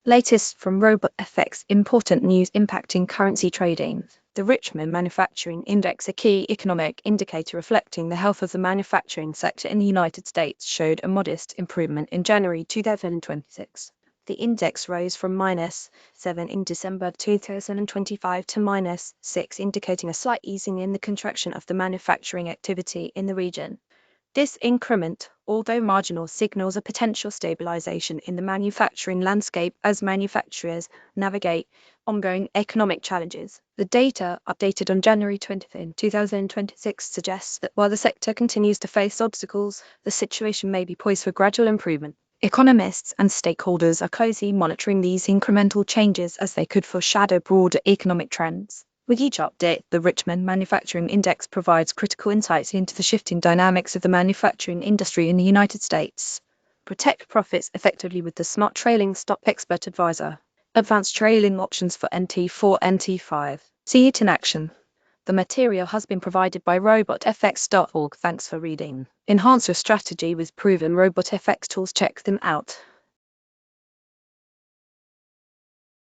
Latest from RobotFX, important news impacting currency trading. The Richmond Manufacturing Index, a key economic indicator reflecting the health of the manufacturing sector in the United States, showed a modest improvement in January 2026. The index rose from -7 in December 2025 to -6, indicating a slight easing in the contraction of the manufacturing activity in the region. This increment, although marginal, signals a potential stabilization in the manufacturing landscape as manufacturers navigate ongoing economic challenges. The data, updated on January 25, 2026, suggests that while the sector continues to face obstacles, the situation may be poised for gradual improvement. Economists and stakeholders are closely monitoring these incremental changes as they could foreshadow broader economic trends. With each update, the Richmond Manufacturing Index provides critical insights into the shifting dynamics of the manufacturing industry in the United States. Protect profits effectively with the Smart Trailing Stop Expert Advisor. Advanced trailing options for NT4, NT5. See it in action. The material has been provided by RobotFX.org. Thanks for reading. Enhance your strategy with proven RobotFX tools. Check them out.